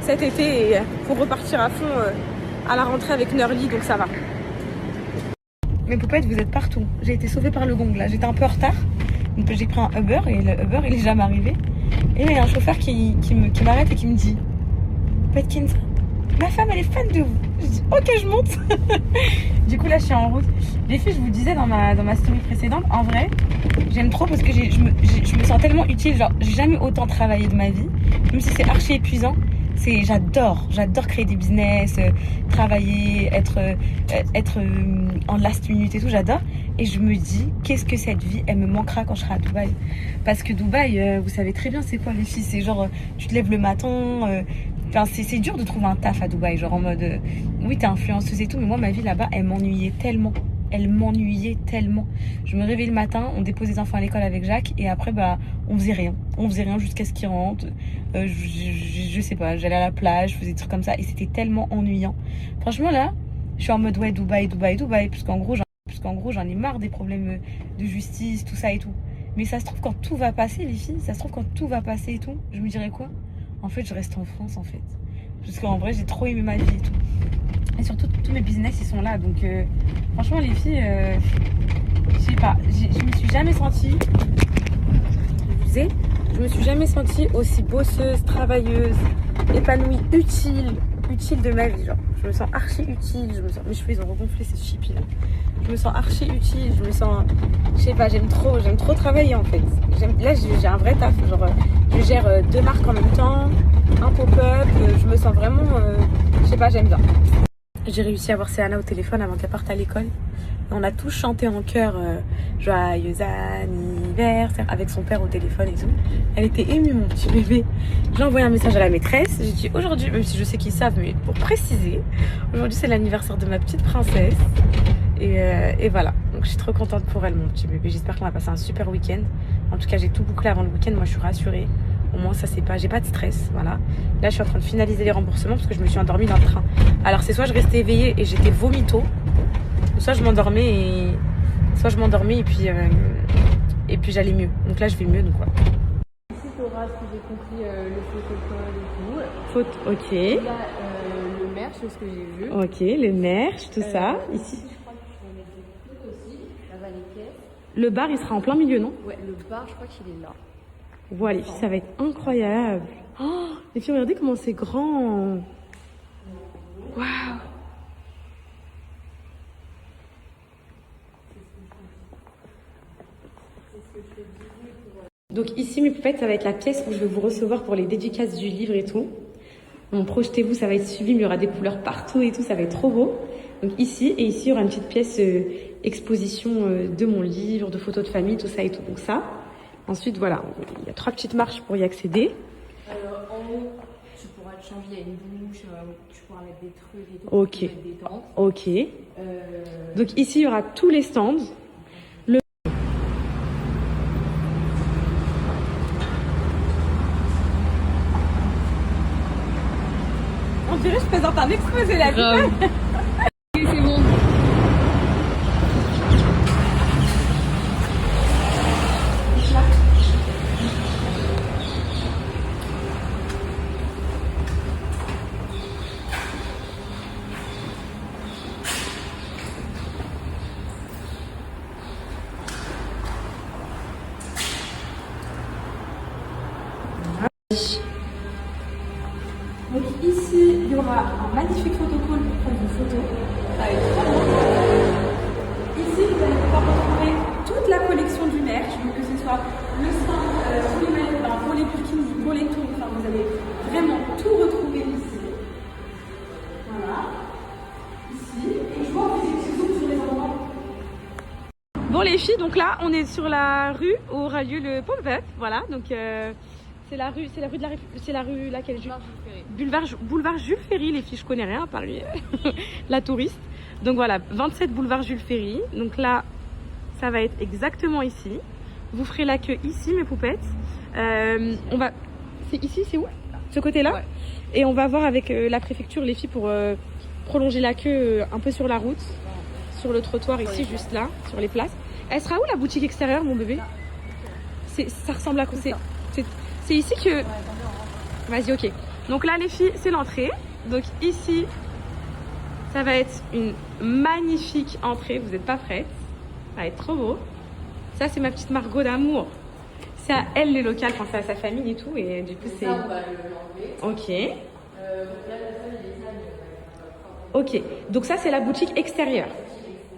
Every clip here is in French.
cet été et pour repartir à fond à la rentrée avec Nerly, donc ça va. Mes poupettes, vous êtes partout. J'ai été sauvée par le gong là. J'étais un peu en retard. Donc j'ai pris un Uber et le Uber il est jamais arrivé. Et il y a un chauffeur qui m'arrête et qui me dit Poupette Kenza, ma femme elle est fan de vous. Je dis ok, je monte. Du coup là je suis en route. Les filles, je vous disais dans ma story précédente, en vrai j'aime trop parce que je me sens tellement utile. Genre j'ai jamais autant travaillé de ma vie. Même si c'est archi épuisant. J'adore créer des business, travailler, être en last minute et tout, j'adore. Et je me dis, qu'est-ce que cette vie, elle me manquera quand je serai à Dubaï. Parce que Dubaï, vous savez très bien c'est quoi les filles, c'est genre, tu te lèves le matin, c'est dur de trouver un taf à Dubaï, genre en mode, oui t'es influenceuse et tout, mais moi ma vie là-bas, elle m'ennuyait tellement. Je me réveillais le matin, on déposait les enfants à l'école avec Jacques et après on faisait rien jusqu'à ce qu'ils rentrent. Je sais pas, j'allais à la plage, je faisais des trucs comme ça et c'était tellement ennuyant. Franchement là, je suis en mode ouais Dubaï puisqu'en gros j'en ai marre des problèmes de justice, tout ça et tout. Mais ça se trouve quand tout va passer les filles, ça se trouve quand tout va passer et tout, je me dirais quoi? En fait je reste en France en fait. Parce qu'en vrai j'ai trop aimé ma vie et tout. Et surtout, tous mes business, ils sont là. Donc, franchement, les filles, je sais pas. Je me suis jamais sentie... Je me suis jamais sentie aussi bosseuse, travailleuse, épanouie, utile de ma vie. Genre, je me sens archi utile. Mes cheveux, ils ont regonflé, c'est chippy là. Je me sens archi utile. Je me sens... Je sais pas, j'aime trop travailler en fait. Là, j'ai un vrai taf. Genre, je gère 2 marques en même temps, un pop-up. Je me sens vraiment... je sais pas, j'aime bien. J'ai réussi à avoir Céana au téléphone avant qu'elle parte à l'école. On a tous chanté en chœur joyeux anniversaire avec son père au téléphone et tout. Elle était émue, mon petit bébé. J'ai envoyé un message à la maîtresse. J'ai dit aujourd'hui, même si je sais qu'ils savent, mais pour préciser, aujourd'hui c'est l'anniversaire de ma petite princesse. Et voilà. Donc je suis trop contente pour elle, mon petit bébé. J'espère qu'on va passer un super week-end. En tout cas, j'ai tout bouclé avant le week-end. Moi, je suis rassurée. Au moins, ça c'est pas, j'ai pas de stress, voilà. Là, je suis en train de finaliser les remboursements parce que je me suis endormie dans le train. Alors, c'est soit je restais éveillée et j'étais vomito, soit je m'endormais et puis j'allais mieux. Donc là, je vais mieux, donc voilà. Ici, tu auras, ce que j'ai compris, le protocole et tout. Ok. Il y a le merch, c'est ce que j'ai vu. Ok, le merch, tout ça. Ici, je crois que tu vas mettre des trucs aussi. Là-bas, les caisses. Le bar, il sera en plein milieu, non? Ouais, le bar, je crois qu'il est là. Voilà, les filles, ça va être incroyable. Oh, les filles, regardez comment c'est grand. Waouh. Donc ici, mes poupettes, ça va être la pièce où je vais vous recevoir pour les dédicaces du livre et tout. Donc projetez-vous, ça va être sublime, il y aura des couleurs partout et tout, ça va être trop beau. Donc ici, et ici, il y aura une petite pièce exposition de mon livre, de photos de famille, tout ça et tout. Donc ça. Ensuite, voilà, il y a 3 petites marches pour y accéder. En haut, tu pourras te changer, il y a une douche, tu pourras mettre des trucs et tout. Ok. Mettre des tentes. Ok. Donc ici, il y aura tous les stands. On dirait que je présente un exposé la vie. C'est bon. Donc ici, il y aura un magnifique photocall pour prendre une photo avec 3 mots. Ici, vous allez pouvoir retrouver toute la collection du merch, donc que ce soit le stand pour les maillots, pour les burkinis, pour les tours, enfin vous allez vraiment tout retrouver ici. Voilà. Ici. Et je vois en fait des petits zooms sur les endroits. Bon les filles, donc là on est sur la rue où aura lieu le pop-up, voilà, donc c'est la rue laquelle boulevard Jules Ferry, les filles, je connais rien à part lui, la touriste. Donc voilà, 27 boulevard Jules Ferry. Donc là, ça va être exactement ici. Vous ferez la queue ici, mes poupettes. C'est ici, c'est où? Ce côté-là. Ouais. Et on va voir avec la préfecture, les filles, pour prolonger la queue un peu sur la route, sur le trottoir ici, juste là, sur les places. Elle sera où la boutique extérieure, mon bébé? Ça ressemble à quoi? C'est ici que... Vas-y, ok. Donc là les filles, c'est l'entrée. Donc ici, ça va être une magnifique entrée. Vous n'êtes pas prêtes? Ça va être trop beau. Ça c'est ma petite Margot d'amour. C'est à elle les locales, penser à sa famille et tout. Et du coup c'est... Ça, on va l'enlever. Ok. Ok, donc ça c'est la boutique extérieure.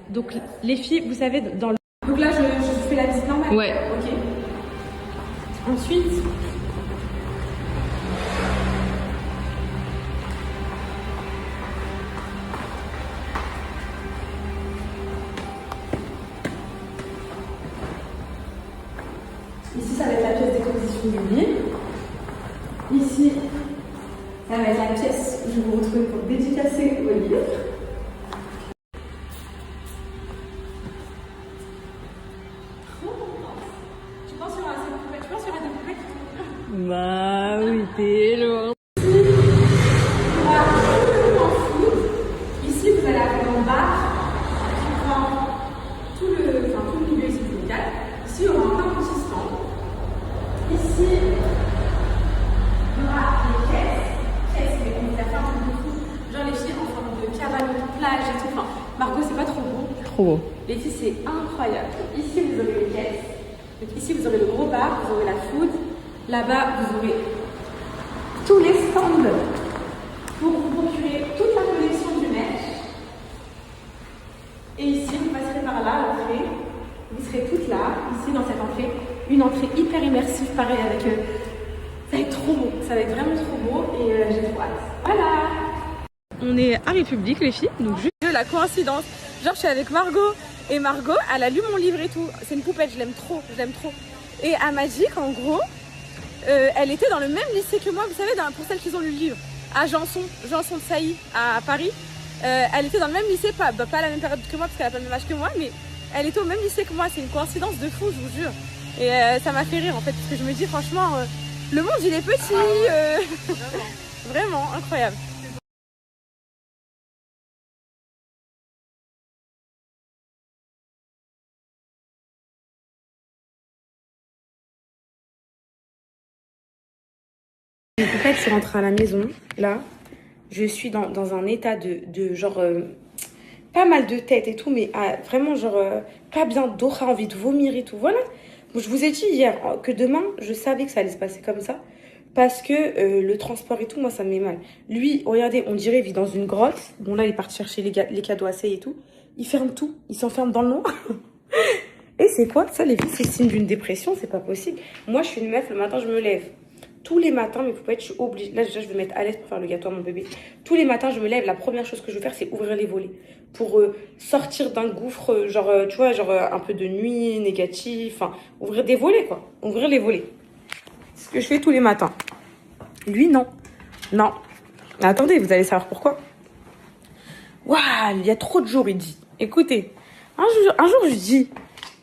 Donc les filles, vous savez, dans le... Donc là je fais la visite normale. Ouais. Ok. Ensuite... Ici ça va être la pièce d'exposition du livre. Ici, ça va être la pièce où je vous retrouve pour dédicacer vos livres. Tu penses qu'il y aura assez de poubelles? Tu penses qu'il y aura des poubelles? Bah oui, t'es lourd. Ici, vous allez avoir un bar qui prend tout le milieu ici du local. Ici, il y aura un petit stand. Ici, il y aura les caisses, mais on va faire un truc de fou. Genre les filles en forme de cabane de plage et tout. Enfin, Margot, c'est pas trop beau. Trop beau. Les filles, c'est incroyable. Ici, vous aurez les caisses. Donc, ici, vous aurez le gros bar, vous aurez la food. Là-bas, vous aurez tous les stands pour vous procurer toute la collection du neige. Et ici, vous passerez par là, à l'entrée. Vous serez toutes là, ici, dans cette entrée. Une entrée hyper immersive, pareil, avec... ça va être trop beau. Ça va être vraiment trop beau et j'ai trop hâte. Voilà. On est à République, les filles. Donc, juste la coïncidence. Genre, je suis avec Margot. Et Margot, elle a lu mon livre et tout. C'est une poupette, je l'aime trop, je l'aime trop. Et à Magique, en gros, elle était dans le même lycée que moi, vous savez, pour celles qui ont lu le livre, à Janson de Sailly, à Paris. Elle était dans le même lycée, pas à la même période que moi, parce qu'elle a pas le même âge que moi, mais elle était au même lycée que moi. C'est une coïncidence de fou, je vous jure. Et ça m'a fait rire, en fait, parce que je me dis, franchement, le monde, il est petit. Vraiment, incroyable. En fait, je suis rentrée à la maison, là. Je suis dans un état de genre... pas mal de tête et tout, mais vraiment genre... pas bien, d'aura envie de vomir et tout, voilà. Je vous ai dit hier que demain, je savais que ça allait se passer comme ça. Parce que le transport et tout, moi, ça me met mal. Lui, regardez, on dirait, il vit dans une grotte. Bon, là, il est parti chercher les cadeaux à Sey et tout. Il ferme tout. Il s'enferme dans le noir. Et c'est quoi ça, les filles? C'est signe d'une dépression, c'est pas possible. Moi, je suis une meuf, le matin, je me lève. Tous les matins, mes poupettes, je suis obligée. Là, déjà, je vais mettre à l'aise pour faire le gâteau à mon bébé. Tous les matins, je me lève. La première chose que je veux faire, c'est ouvrir les volets. Pour sortir d'un gouffre, genre, tu vois, genre un peu de nuit négatif. Enfin, ouvrir des volets, quoi. Ouvrir les volets. C'est ce que je fais tous les matins. Lui, non. Non. Attendez, vous allez savoir pourquoi. Waouh, il y a trop de jours, il dit. Écoutez, un jour, je dis,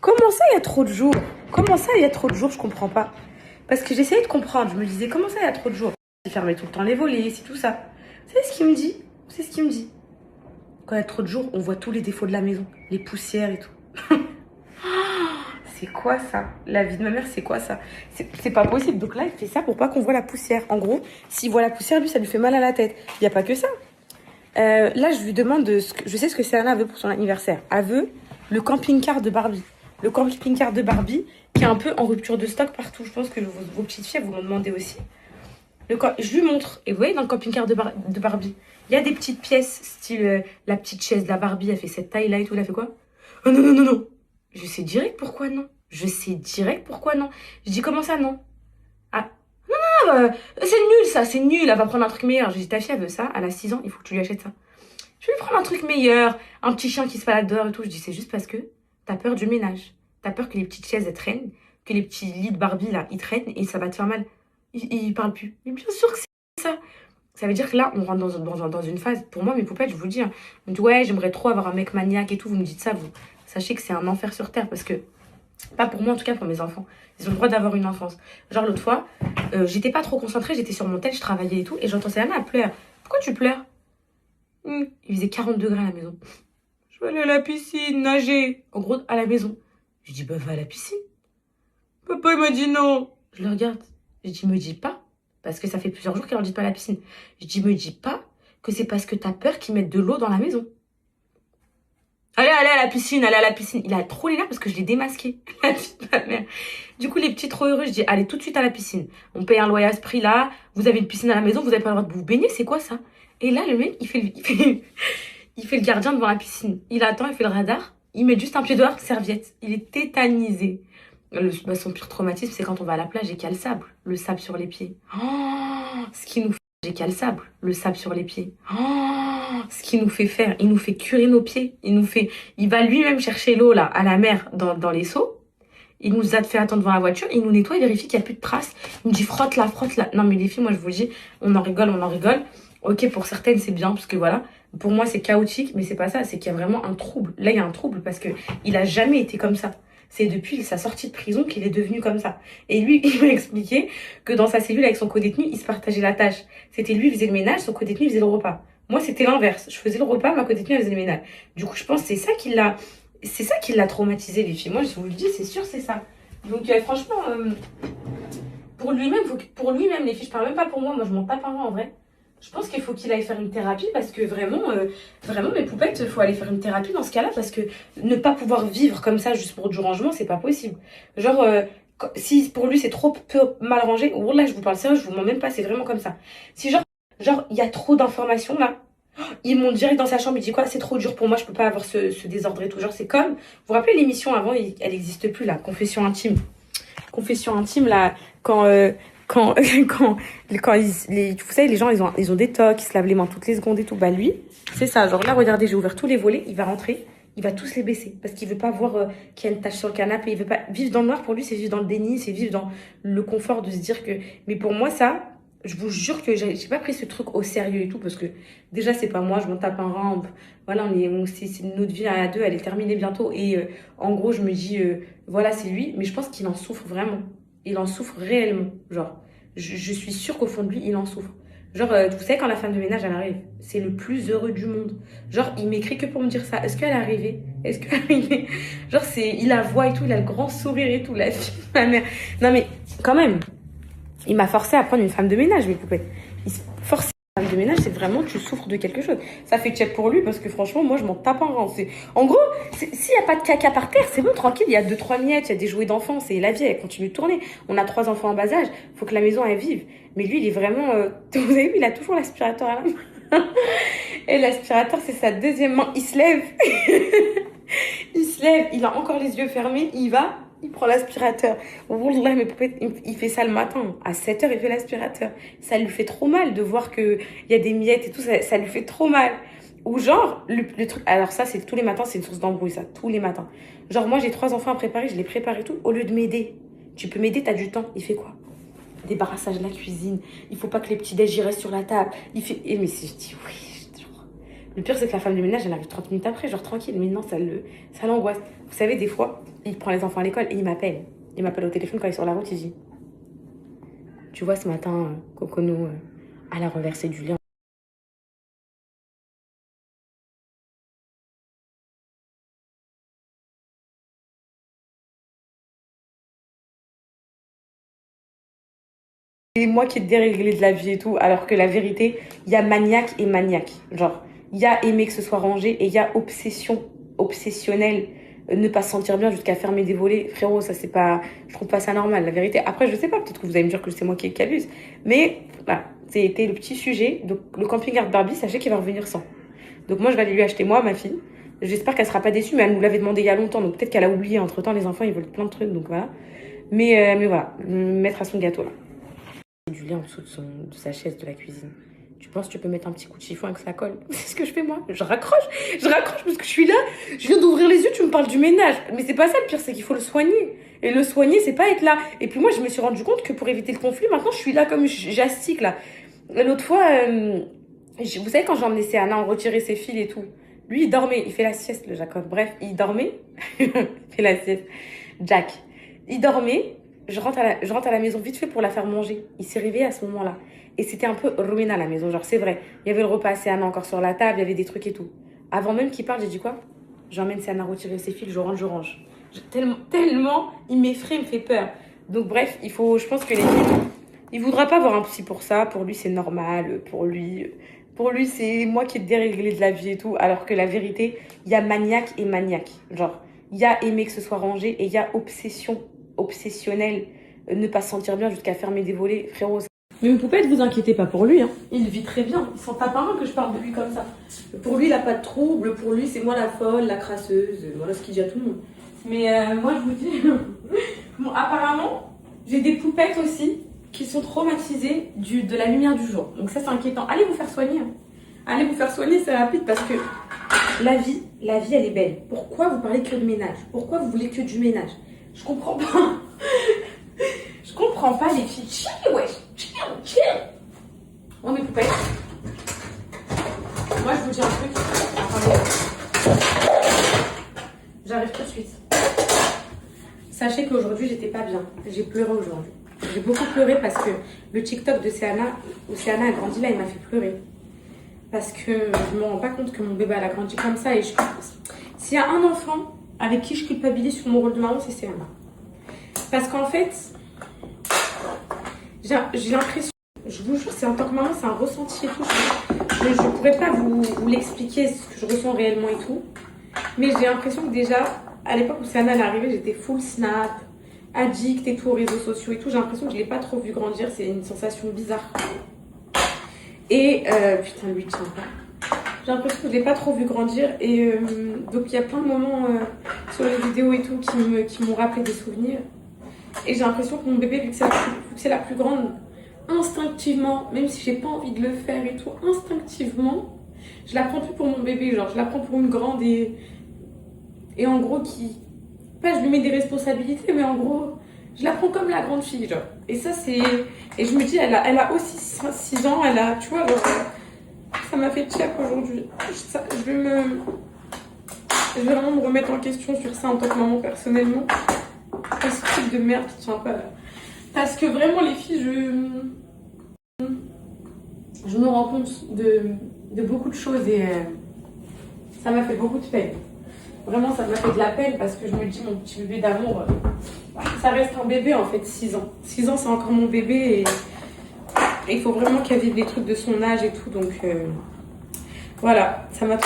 comment ça, il y a trop de jours? Comment ça, il y a trop de jours? Je comprends pas. Parce que j'essayais de comprendre. Je me disais, comment ça, il y a trop de jours? Il fermait tout le temps les volets, c'est tout ça. Vous savez ce qu'il me dit? C'est ce qu'il me dit. Quand il y a trop de jours, on voit tous les défauts de la maison. Les poussières et tout. C'est quoi ça? La vie de ma mère, c'est quoi ça? C'est pas possible. Donc là, il fait ça pour pas qu'on voit la poussière. En gros, s'il voit la poussière, lui, ça lui fait mal à la tête. Il n'y a pas que ça. Là, je lui demande je sais ce que Serena veut pour son anniversaire. Elle veut le camping-car de Barbie. Le camping-car de Barbie qui est un peu en rupture de stock partout. Je pense que vos petites filles, vous m'en demandez aussi. Je lui montre. Et vous voyez, dans le camping-car de Barbie, il y a des petites pièces, style la petite chaise de la Barbie, elle fait cette taille-là et tout. Elle a fait quoi? Oh non, non, non, non. Je sais direct pourquoi non. Je sais direct pourquoi non. Je dis, comment ça, non? Ah, non, non, c'est nul ça, c'est nul. Elle va prendre un truc meilleur. Je dis, ta fille, elle veut ça. Elle a 6 ans, il faut que tu lui achètes ça. Je vais lui prendre un truc meilleur. Un petit chien qui se balade dehors et tout. Je dis, c'est juste parce que t'as peur du ménage. T'as peur que les petites chaises, elles traînent. Que les petits lits de Barbie, là, ils traînent et ça va te faire mal. Il parle plus. Mais bien sûr que c'est ça. Ça veut dire que là, on rentre dans une phase. Pour moi, mes poupettes, je vous le dis. Hein, on me dit, ouais, j'aimerais trop avoir un mec maniaque et tout. Vous me dites ça, vous. Sachez que c'est un enfer sur terre parce que, pas pour moi, en tout cas, pour mes enfants. Ils ont le droit d'avoir une enfance. Genre, l'autre fois, j'étais pas trop concentrée. J'étais sur mon tel, je travaillais et tout. Et j'entends Serena, elle pleure. Pourquoi tu pleures? Il faisait 40 degrés à la maison. Je veux aller à la piscine, nager. En gros, à la maison. Je dis, bah, va à la piscine. Papa, il m'a dit non. Je le regarde. Je dis, me dis pas. Parce que ça fait plusieurs jours qu'elle n'invite pas à la piscine. Je dis, me dis pas que c'est parce que t'as peur qu'ils mettent de l'eau dans la maison. Allez, allez à la piscine, allez à la piscine. Il a trop les nerfs parce que je l'ai démasqué. La vie de ma mère. Du coup, les petits trop heureux, je dis, allez tout de suite à la piscine. On paye un loyer à ce prix-là. Vous avez une piscine à la maison, vous n'avez pas le droit de vous baigner. C'est quoi ça? Et là, le mec, il fait le gardien devant la piscine. Il attend, il fait le radar. Il met juste un pied dehors, serviette. Il est tétanisé. Son pire traumatisme, c'est quand on va à la plage et qu'il y a le sable sur les pieds. Oh, ce qui nous fait, j'ai qu'il y a le sable sur les pieds. Oh, ce qu'il nous fait faire, il nous fait curer nos pieds. Il va lui-même chercher l'eau là à la mer dans les seaux. Il nous a fait attendre devant la voiture. Il nous nettoie, il vérifie qu'il n'y a plus de traces. Il nous dit frotte là, frotte là. Non mais les filles, moi je vous le dis, on en rigole, on en rigole. Ok, pour certaines c'est bien parce que voilà. Pour moi c'est chaotique, mais c'est pas ça. C'est qu'il y a vraiment un trouble. Là il y a un trouble parce que il a jamais été comme ça. C'est depuis sa sortie de prison qu'il est devenu comme ça. Et lui, il m'a expliqué que dans sa cellule avec son co-détenu, il se partageait la tâche. C'était lui qui faisait le ménage, son co-détenu faisait le repas. Moi, c'était l'inverse. Je faisais le repas, ma co-détenue elle faisait le ménage. Du coup, je pense que c'est ça qui l'a traumatisé, les filles. Moi, je vous le dis, c'est sûr, c'est ça. Donc, franchement, pour lui-même, les filles, je parle même pas pour moi. Moi, je m'en tape un rang, en vrai. Je pense qu'il faut qu'il aille faire une thérapie parce que vraiment, mes poupettes, il faut aller faire une thérapie dans ce cas-là parce que ne pas pouvoir vivre comme ça juste pour du rangement, c'est pas possible. Genre, si pour lui c'est trop peu mal rangé, là je vous parle sérieux, je vous mens même pas, c'est vraiment comme ça. Si genre, il y a trop d'informations là, il monte direct dans sa chambre, il dit quoi, c'est trop dur pour moi, je peux pas avoir ce désordre et tout. Genre, c'est comme, vous vous rappelez l'émission avant, elle n'existe plus là, Confession intime. Confession intime là, quand vous savez, les gens, ils ont des tocs, ils se lavent les mains toutes les secondes et tout. Bah lui, c'est ça. Genre là, regardez, j'ai ouvert tous les volets. Il va rentrer, il va tous les baisser. Parce qu'il veut pas voir qu'il y a une tache sur le canapé. Il veut pas vivre dans le noir. Pour lui, c'est vivre dans le déni, c'est vivre dans le confort de se dire que... Mais pour moi, ça, je vous jure que j'ai pas pris ce truc au sérieux et tout. Parce que déjà, c'est pas moi, je m'en tape un rang. Voilà, c'est notre vie à deux, elle est terminée bientôt. Et en gros, je me dis, voilà, c'est lui. Mais je pense qu'il en souffre vraiment. Il en souffre réellement. Genre, je suis sûre qu'au fond de lui, il en souffre. Genre, vous savez, quand la femme de ménage, elle arrive, c'est le plus heureux du monde. Genre, il m'écrit que pour me dire ça. Est-ce qu'elle est arrivée? Est-ce qu'elle est arrivée? Genre, il la voit et tout, il a le grand sourire et tout, la fille de ma mère. Non, mais quand même, il m'a forcé à prendre une femme de ménage, mes poupettes. Il se force. De ménage, c'est vraiment tu souffres de quelque chose. Ça fait check pour lui parce que franchement, moi je m'en tape un rang. En gros, s'il n'y a pas de caca par terre, c'est bon, tranquille. Il y a 2-3 miettes, il y a des jouets d'enfants, c'est la vie, elle continue de tourner. On a 3 enfants en bas âge, faut que la maison elle vive. Mais lui, il est vraiment. Vous avez vu, il a toujours l'aspirateur à la main. Et l'aspirateur, c'est sa deuxième main. Il se lève. Il se lève, il a encore les yeux fermés, il va. Il prend l'aspirateur. Wallah, mes poupettes, il fait ça le matin. À 7h, il fait l'aspirateur. Ça lui fait trop mal de voir qu'il y a des miettes et tout. Ça lui fait trop mal. Ou genre, le truc... Alors ça, c'est tous les matins, c'est une source d'embrouille, ça. Tous les matins. Genre, moi, j'ai 3 enfants à préparer. Je les prépare et tout. Au lieu de m'aider. Tu peux m'aider, t'as du temps. Il fait quoi? Débarrassage de la cuisine. Il faut pas que les petits déj restent sur la table. Il fait... Et mais je dis oui. Le pire, c'est que la femme de ménage, elle arrive 30 minutes après, genre tranquille. Mais non, ça l'angoisse. Vous savez, des fois, il prend les enfants à l'école et il m'appelle. Il m'appelle au téléphone quand il est sur la route, il dit tu vois, ce matin, Cocono, elle a renversé du lait. C'est moi qui ai déréglé de la vie et tout, alors que la vérité, il y a maniaque et maniaque. Genre, il y a aimer que ce soit rangé et il y a obsessionnel. Ne pas se sentir bien jusqu'à fermer des volets. Frérot, ça c'est pas... Je trouve pas ça normal, la vérité. Après, je sais pas, peut-être que vous allez me dire que c'est moi qui abuse. Mais, voilà, c'était le petit sujet. Donc, le camping-car Barbie, sachez qu'il va revenir sans. Donc, moi, je vais aller lui acheter, moi, ma fille. J'espère qu'elle sera pas déçue, mais elle nous l'avait demandé il y a longtemps. Donc, peut-être qu'elle a oublié. Entre-temps, les enfants, ils veulent plein de trucs, donc voilà. Mais voilà, mettre à son gâteau, là. Du lait en dessous de sa chaise de la cuisine. Tu penses que tu peux mettre un petit coup de chiffon et que ça colle? C'est ce que je fais moi. Je raccroche parce que je suis là. Je viens d'ouvrir les yeux, tu me parles du ménage. Mais c'est pas ça le pire, c'est qu'il faut le soigner. Et le soigner, c'est pas être là. Et puis moi, je me suis rendu compte que pour éviter le conflit, maintenant, je suis là comme j'astique là. L'autre fois, vous savez, quand j'ai emmené Céana, on retirait ses fils et tout. Lui, il dormait. Il fait la sieste, le Jacob. Bref, il dormait. Il fait la sieste. Jack. Il dormait. Je rentre à la maison vite fait pour la faire manger. Il s'est réveillé à ce moment-là. Et c'était un peu ruiné à la maison. Genre, c'est vrai. Il y avait le repas Céana encore sur la table. Il y avait des trucs et tout. Avant même qu'il parle, j'ai dit quoi? J'emmène Céana retirer ses fils. Je range. Tellement, il m'effraie, il me fait peur. Donc, bref, je pense que les filles, Il voudra pas avoir un psy pour ça. Pour lui, c'est normal. Pour lui, c'est moi qui ai déréglé de la vie et tout. Alors que la vérité, il y a maniaque et maniaque. Genre, il y a aimer que ce soit rangé et il y a obsession, obsessionnelle, ne pas se sentir bien jusqu'à fermer des volets. Frérot, mais une poupette, vous inquiétez pas pour lui. Hein. Il vit très bien. Il s'en tape un que je parle de lui comme ça. Pour lui, il n'a pas de trouble. Pour lui, c'est moi la folle, la crasseuse. Voilà ce qu'il dit à tout le monde. Mais moi, je vous dis... bon, apparemment, j'ai des poupettes aussi qui sont traumatisées de la lumière du jour. Donc ça, c'est inquiétant. Allez vous faire soigner. Hein. Allez vous faire soigner, c'est rapide parce que la vie, elle est belle. Pourquoi vous parlez que de ménage? Pourquoi vous voulez que du ménage? Je comprends pas. Je comprends pas les filles. Chill, ouais. Chill. On est poupées. Moi, je vous dis un truc. Attendez. J'arrive tout de suite. Sachez qu'aujourd'hui, j'étais pas bien. J'ai pleuré aujourd'hui. J'ai beaucoup pleuré parce que le TikTok de Céana, où Céana a grandi là, il m'a fait pleurer. Parce que je me rends pas compte que mon bébé, elle a grandi comme ça. Et s'il y a un enfant avec qui je culpabilise sur mon rôle de maman, c'est Céana. Parce qu'en fait, j'ai l'impression, je vous jure, c'est en tant que maman, c'est un ressenti et tout. Je ne pourrais pas vous l'expliquer ce que je ressens réellement et tout. Mais j'ai l'impression que déjà, à l'époque où Céana est arrivée, j'étais full snap, addict et tout aux réseaux sociaux et tout. J'ai l'impression que je ne l'ai pas trop vu grandir. C'est une sensation bizarre. Et putain, lui, tient pas. J'ai l'impression que je ne l'ai pas trop vu grandir. Et donc, il y a plein de moments sur les vidéos et tout qui m'ont rappelé des souvenirs. Et j'ai l'impression que mon bébé, vu que c'est la plus grande, instinctivement, même si j'ai pas envie de le faire et tout, instinctivement, je la prends plus pour mon bébé. Genre, je la prends pour une grande et en gros, pas je lui mets des responsabilités, mais en gros, je la prends comme la grande fille, genre. Et ça, c'est... Et je me dis, elle a aussi 6 ans, tu vois, genre, ça m'a fait check aujourd'hui. Je vais vraiment me remettre en question sur ça en tant que maman, personnellement. Pas ce truc de merde qui tient pas là. Parce que vraiment, les filles, je me rends compte de beaucoup de choses et ça m'a fait beaucoup de peine. Vraiment, ça m'a fait de la peine parce que je me dis, mon petit bébé d'amour, ça reste un bébé en fait, 6 ans. 6 ans, c'est encore mon bébé et il faut vraiment qu'elle vive les trucs de son âge et tout. Donc voilà, ça m'a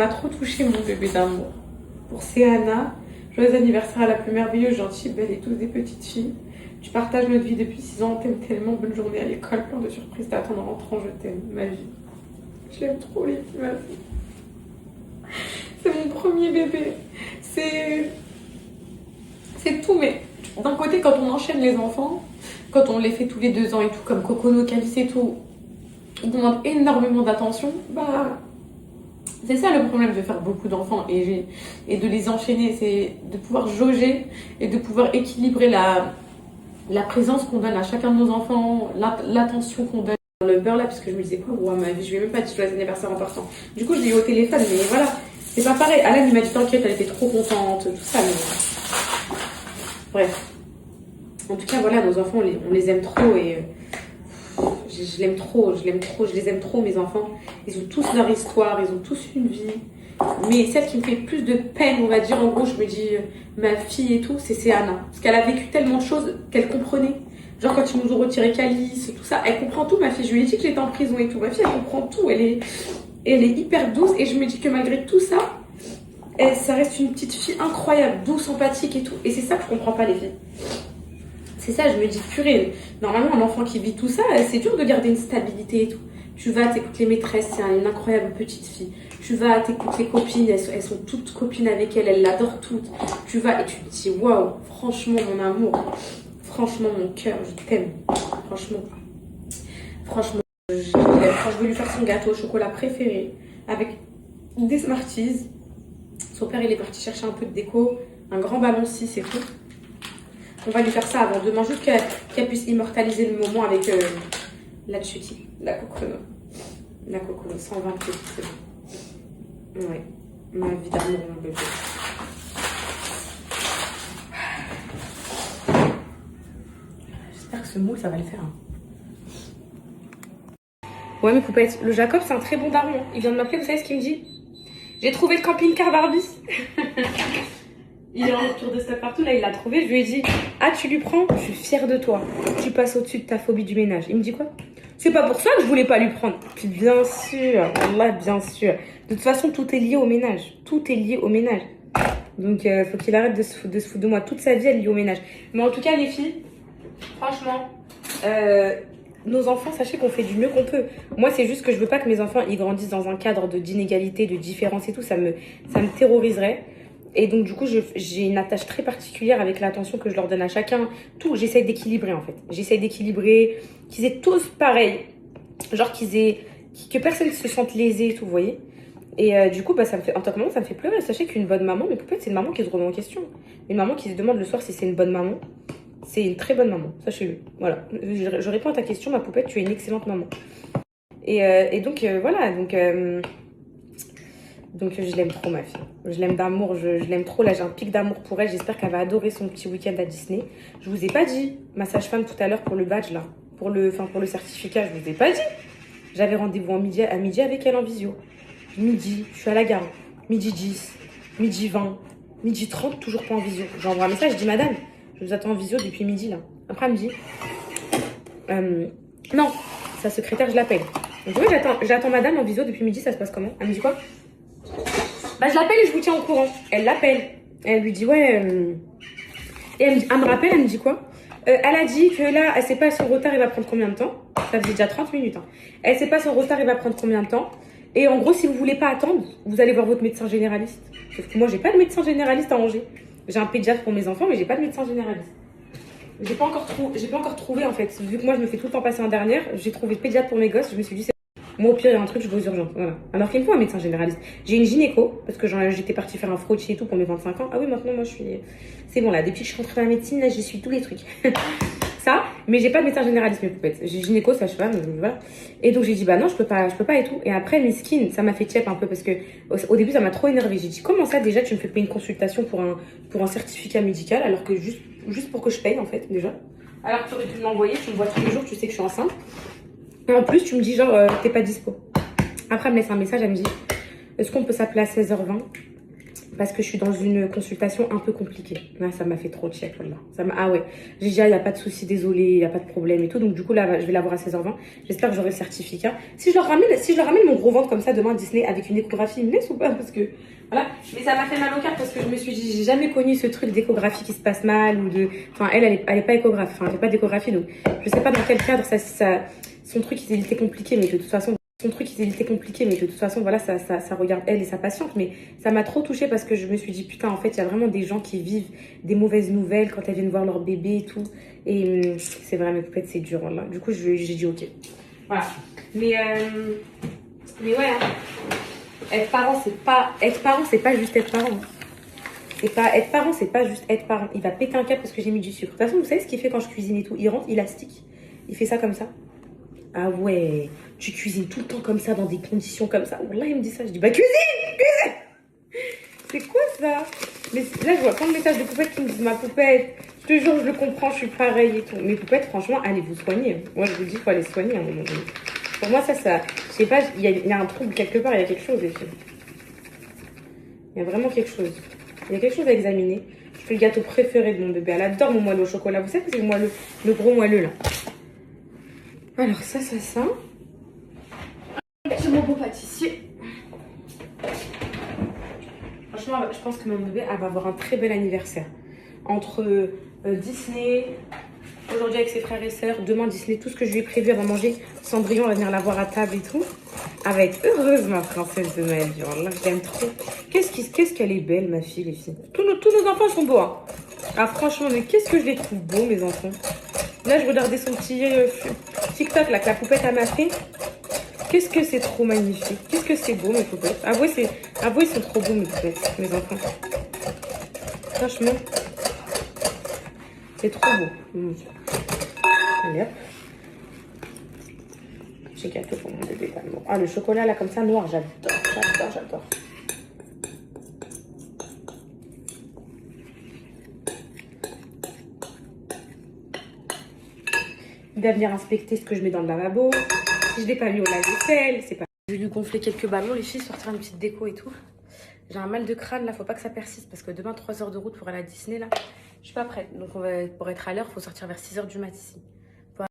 trop touché mon bébé d'amour. Pour Céana, joyeux anniversaire à la plus merveilleuse, gentille, belle et tous des petites filles. Tu partages notre vie depuis 6 ans, on t'aime tellement, bonne journée à l'école, plein de surprises t'attendent en rentrant, je t'aime, ma vie. Je l'aime trop les filles, ma vie. C'est mon premier bébé. C'est tout, mais d'un côté, quand on enchaîne les enfants, quand on les fait tous les 2 ans et tout, comme Cocono, Calice et tout, ils demandent énormément d'attention. Bah, c'est ça le problème de faire beaucoup d'enfants et de les enchaîner, c'est de pouvoir jauger et de pouvoir équilibrer la présence qu'on donne à chacun de nos enfants, l'attention qu'on donne. Le beurre là, parce que je me disais quoi, ouais, ma vie, je lui ai même pas dit joyeux anniversaire en partant. Du coup, je l'ai eu au téléphone, mais voilà. C'est pas pareil. Alan, il m'a dit t'inquiète, elle était trop contente, tout ça. Mais... bref. En tout cas, voilà, nos enfants, on les aime trop et je les aime trop, mes enfants. Ils ont tous leur histoire, ils ont tous une vie. Mais celle qui me fait plus de peine, on va dire, en gros, je me dis, ma fille et tout, c'est Anna. Parce qu'elle a vécu tellement de choses qu'elle comprenait. Genre quand ils nous ont retiré Calice, tout ça, elle comprend tout, ma fille. Je lui ai dit que j'étais en prison et tout. Ma fille, elle comprend tout. Elle est hyper douce et je me dis que malgré tout ça, ça reste une petite fille incroyable, douce, empathique et tout. Et c'est ça que je comprends pas, les filles. C'est ça, je me dis, purée, normalement, un enfant qui vit tout ça, c'est dur de garder une stabilité et tout. Tu vas, t'écoutes les maîtresses, c'est une incroyable petite fille. Tu vas, t'écoutes les copines, elles sont toutes copines avec elle l'adorent toutes. Tu vas et tu te dis, waouh, franchement, mon amour, franchement, mon cœur, je t'aime. Franchement, je veux lui faire son gâteau au chocolat préféré avec des Smarties. Son père, il est parti chercher un peu de déco, un grand ballon 6 et tout. On va lui faire ça avant demain, juste qu'elle puisse immortaliser le moment avec la chutie, la cocono. La cocono, 120 kilos, c'est bon. Ouais, ma vie d'amour, mon bébé. J'espère que ce mot, ça va le faire. Hein. Ouais, mes poupettes, le Jacob, c'est un très bon daron. Il vient de m'appeler, vous savez ce qu'il me dit? J'ai trouvé le camping-car Barbie. Il est en rupture de stock partout. Là, il l'a trouvé. Je lui ai dit, ah, tu lui prends? Je suis fière de toi. Tu passes au-dessus de ta phobie du ménage. Il me dit quoi? C'est pas pour ça que je voulais pas lui prendre. Puis bien sûr, Allah, bien sûr. De toute façon, tout est lié au ménage. Tout est lié au ménage. Donc, faut qu'il arrête de se foutre de moi. Toute sa vie, elle est liée au ménage. Mais en tout cas, les filles, franchement, nos enfants, sachez qu'on fait du mieux qu'on peut. Moi, c'est juste que je veux pas que mes enfants ils grandissent dans un cadre d'inégalité, de différence et tout. Ça me terroriserait. Et donc, du coup, j'ai une attache très particulière avec l'attention que je leur donne à chacun. Tout, j'essaie d'équilibrer, en fait. J'essaie d'équilibrer, qu'ils aient tous pareil. Genre que personne ne se sente lésé et tout, vous voyez. Et du coup, bah, en tant que maman, ça me fait pleurer. Sachez qu'une bonne maman, mes poupettes, c'est une maman qui se remet en question. Une maman qui se demande le soir si c'est une bonne maman. C'est une très bonne maman, sachez-le. Voilà. Je réponds à ta question, ma poupette, tu es une excellente maman. Et donc, voilà. Donc, je l'aime trop, ma fille. Je l'aime d'amour, je l'aime trop. Là, j'ai un pic d'amour pour elle. J'espère qu'elle va adorer son petit week-end à Disney. Je vous ai pas dit, ma sage-femme tout à l'heure pour le badge, là. Pour le certificat, je vous ai pas dit. J'avais rendez-vous à midi avec elle en visio. Midi, je suis à la gare. Midi 10, midi 20, midi 30, toujours pas en visio. J'envoie un message, je dis, madame, je vous attends en visio depuis midi, là. Après, elle me dit, non, sa secrétaire, je l'appelle. Donc, oui, j'attends madame en visio depuis midi, ça se passe comment? Elle me dit quoi? Bah, je l'appelle et je vous tiens au courant. Elle l'appelle. Elle lui dit, ouais. Et elle me rappelle, elle me dit quoi? Elle a dit que là, elle sait pas son retard, il va prendre combien de temps. Ça faisait déjà 30 minutes. Hein. Elle sait pas son retard, il va prendre combien de temps. Et en gros, si vous voulez pas attendre, vous allez voir votre médecin généraliste. Sauf que moi, j'ai pas de médecin généraliste à Angers. J'ai un pédiatre pour mes enfants, mais j'ai pas de médecin généraliste. J'ai pas encore trouvé, en fait. Vu que moi, je me fais tout le temps passer en dernière, j'ai trouvé pédiatre pour mes gosses. Je me suis dit, moi, au pire, il y a un truc, je vais aux urgences. Voilà. Alors qu'il me faut un médecin généraliste. J'ai une gynéco, parce que j'étais partie faire un frottis et tout pour mes 25 ans. Ah oui, maintenant, moi, je suis. C'est bon, là, depuis que je suis rentrée dans la médecine, là, je suis tous les trucs. Ça, mais j'ai pas de médecin généraliste, mes poupettes. J'ai gynéco, sage-femme, voilà. Et donc, j'ai dit, bah non, je peux pas et tout. Et après, mes skins, ça m'a fait tiep un peu, parce que au début, ça m'a trop énervé. J'ai dit, comment ça, déjà, tu me fais payer une consultation pour un certificat médical, alors que juste pour que je paye, en fait, déjà. Alors que tu aurais pu m'envoyer, tu me vois tous les jours, tu sais que je suis enceinte. Et en plus, tu me dis genre, t'es pas dispo. Après, elle me laisse un message, elle me dit, est-ce qu'on peut s'appeler à 16h20? Parce que je suis dans une consultation un peu compliquée. Là, ça m'a fait trop check, là. Ah ouais. J'ai dit, il n'y a pas de souci, désolé, il n'y a pas de problème et tout. Donc, du coup, là, je vais la voir à 16h20. J'espère que j'aurai le certificat. Si je leur ramène mon gros ventre comme ça demain à Disney avec une échographie, ils me laissent ou pas? Parce que, voilà. Mais ça m'a fait mal au cœur parce que je me suis dit, j'ai jamais connu ce truc d'échographie qui se passe mal ou de. Enfin, elle est pas échographe. Enfin, elle fait pas d'échographie. Donc, je sais pas dans quel cadre son truc, il était compliqué, mais de toute façon. Voilà, ça regarde elle et sa patiente. Mais ça m'a trop touchée parce que je me suis dit, putain, en fait, il y a vraiment des gens qui vivent des mauvaises nouvelles quand elles viennent voir leur bébé et tout. Et c'est vrai, mes poupettes, c'est dur, là. Du coup, j'ai dit, ok. Voilà. Mais ouais, hein. Être parent, c'est pas juste être parent. Être parent, c'est pas juste être parent. Il va péter un câble parce que j'ai mis du sucre. De toute façon, vous savez ce qu'il fait quand je cuisine et tout? Il rentre, il astique. Il fait ça comme ça. Ah ouais, tu cuisines tout le temps comme ça, dans des conditions comme ça. Là, il me dit ça. Je dis, bah cuisine. C'est quoi ça? Mais là, je vois plein de messages de poupettes qui me disent, ma poupette, je te jure, je le comprends, je suis pareille et tout. Mes poupettes, franchement, allez vous soigner. Moi, je vous dis, il faut aller soigner à un moment donné. Pour moi, ça, je sais pas, il y a un trouble quelque part, il y a quelque chose. Il y a vraiment quelque chose. Il y a quelque chose à examiner. Je fais le gâteau préféré de mon bébé. Elle adore mon moelleux au chocolat. Vous savez que c'est le gros moelleux, là. Alors, ça. C'est mon beau pâtissier. Franchement, je pense que mon bébé elle va avoir un très bel anniversaire. Entre Disney, aujourd'hui avec ses frères et sœurs, demain Disney, tout ce que je lui ai prévu, elle va manger. Cendrillon, elle va venir la voir à table et tout. Elle va être heureuse, ma princesse de Noël. Là, je l'aime trop. Qu'est-ce qu'elle est belle, ma fille, les filles. Tous nos enfants sont beaux. Hein. Ah, franchement, mais qu'est-ce que je les trouve beaux, mes enfants. Là, je regardais son petit TikTok, là, que la poupette m'a fait. Qu'est-ce que c'est trop magnifique. Qu'est-ce que c'est beau, mes poupettes. Avouez, ils sont trop beaux, mes poupettes, mes enfants. Franchement, c'est trop beau. Allez, hop. J'ai gâteau pour mon bébé d'amour. Ah, le chocolat, là, comme ça, noir, j'adore. Il va venir inspecter ce que je mets dans le lavabo. Si je l'ai pas mis au lave-vaisselle, c'est pas. Je vais lui gonfler quelques ballons, les filles, sortir une petite déco et tout. J'ai un mal de crâne, là, faut pas que ça persiste. Parce que demain, 3 heures de route pour aller à Disney, là, je suis pas prête. Donc, pour être à l'heure, faut sortir vers 6 heures du mat ici.